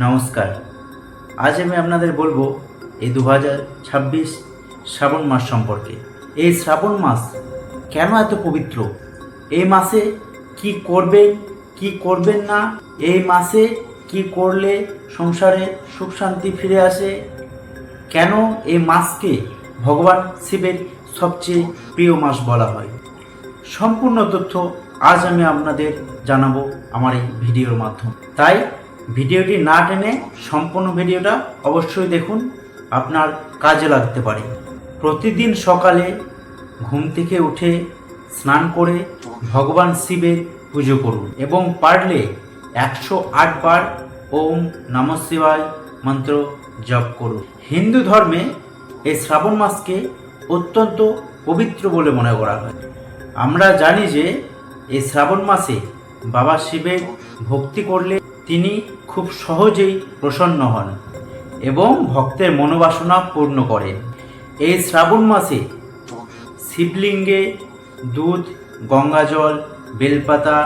নমস্কার। আজ আমি আপনাদের বলবো এই 2026 শ্রাবণ মাস সম্পর্কে। এই শ্রাবণ মাস কেন এত পবিত্র, এই মাসে কি করবেন কি করবেন না, এই মাসে কি করলে সংসারে সুখ শান্তি ফিরে আসে, কেন এই মাসকে ভগবান শিবের সবচেয়ে প্রিয় মাস বলা হয়, সম্পূর্ণ তথ্য আজ আমি আপনাদের জানাবো আমার এই ভিডিওর মাধ্যমে। তাই ভিডিওটি না টেনে সম্পূর্ণ ভিডিওটা অবশ্যই দেখুন, আপনার কাজে লাগতে পারে। প্রতিদিন সকালে ঘুম থেকে উঠে স্নান করে ভগবান শিবের পুজো করুন এবং পারলে 108 বার ওম নমঃ শিবায় মন্ত্র জপ করুন। হিন্দু ধর্মে এই শ্রাবণ মাসকে অত্যন্ত পবিত্র বলে মনে করা হয়। আমরা জানি যে এই শ্রাবণ মাসে বাবা শিবের ভক্তি করলে তিনি খুব সহজেই প্রসন্ন হন এবং ভক্তের মনোবাসনা পূর্ণ করেন। এই শ্রাবণ মাসে শিবলিঙ্গে দুধ, গঙ্গাজল, বেলপাতা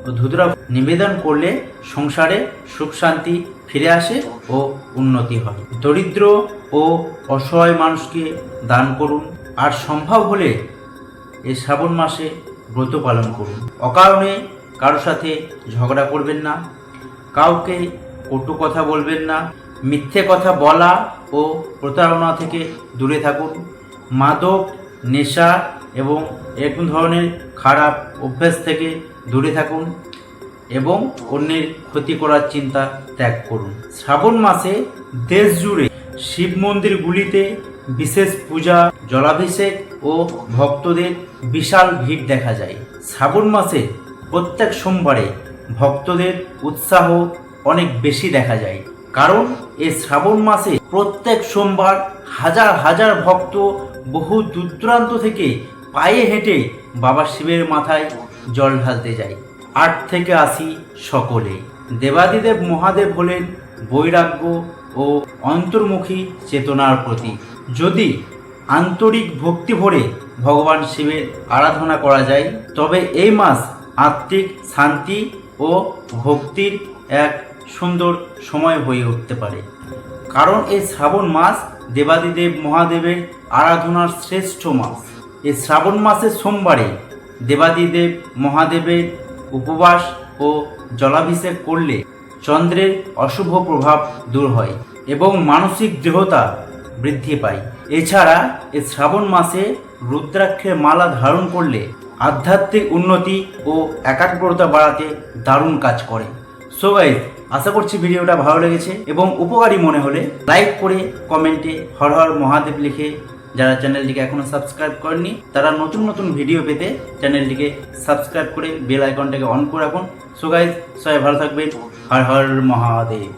ও ধুতরা নিবেদন করলে সংসারে সুখ শান্তি ফিরে আসে ও উন্নতি হয়। দরিদ্র ও অসহায় মানুষকে দান করুন, আর সম্ভব হলে এই শ্রাবণ মাসে ব্রত পালন করুন। অকারণে কারোর সাথে ঝগড়া করবেন না, কাউকে কটু কথা বলবেন না, মিথ্যে কথা বলা ও প্রতারণা থেকে দূরে থাকুন। মাদক, নেশা এবং এক ধরনের খারাপ অভ্যাস থেকে দূরে থাকুন এবং অন্যের ক্ষতি করার চিন্তা ত্যাগ করুন। শ্রাবণ মাসে দেশ জুড়ে শিব মন্দিরগুলিতে বিশেষ পূজা, জলাভিষেক ও ভক্তদের বিশাল ভিড় দেখা যায়। শ্রাবণ মাসে প্রত্যেক সোমবারে ভক্তদের উৎসাহ অনেক বেশি দেখা যায়, কারণ এই শ্রাবণ মাসে প্রত্যেক সোমবার হাজার হাজার ভক্ত বহু দূরান্ত থেকে পায়ে হেঁটে বাবা শিবের মাথায় জল ঢালতে যায়। 8 থেকে 80 সকলে। দেবাদিদেব মহাদেব হলেন বৈরাগ্য ও অন্তর্মুখী চেতনার প্রতীক। যদি আন্তরিক ভক্তি ভরে ভগবান শিবের আরাধনা করা যায়, তবে এই মাস আত্মিক শান্তি ও ভক্তির এক সুন্দর সময় হয়ে উঠতে পারে। কারণ এই শ্রাবণ মাস দেবাদিদেব মহাদেবের আরাধনার শ্রেষ্ঠ মাস। এই শ্রাবণ মাসের সোমবারে দেবাদিদেব মহাদেবের উপবাস ও জলাভিষেক করলে চন্দ্রের অশুভ প্রভাব দূর হয় এবং মানসিক দৃঢ়তা বৃদ্ধি পায়। এছাড়া এই শ্রাবণ মাসে রুদ্রাক্ষের মালা ধারণ করলে আধ্যাত্মিক উন্নতি ও একাগ্রতা বাড়াতে দারুণ কাজ করে। সো গাইস, আশা করছি ভিডিওটা ভালো লেগেছে এবং উপকারী মনে হলে লাইক করে কমেন্টে হর হর মহাদেব লিখে, যারা চ্যানেলটিকে এখনো সাবস্ক্রাইব করেননি তারা নতুন নতুন ভিডিও পেতে চ্যানেলটিকে সাবস্ক্রাইব করে বেল আইকনটাকে অন করে রাখুন। সো গাইস, সবাই ভালো থাকবেন। হর হর মহাদেব।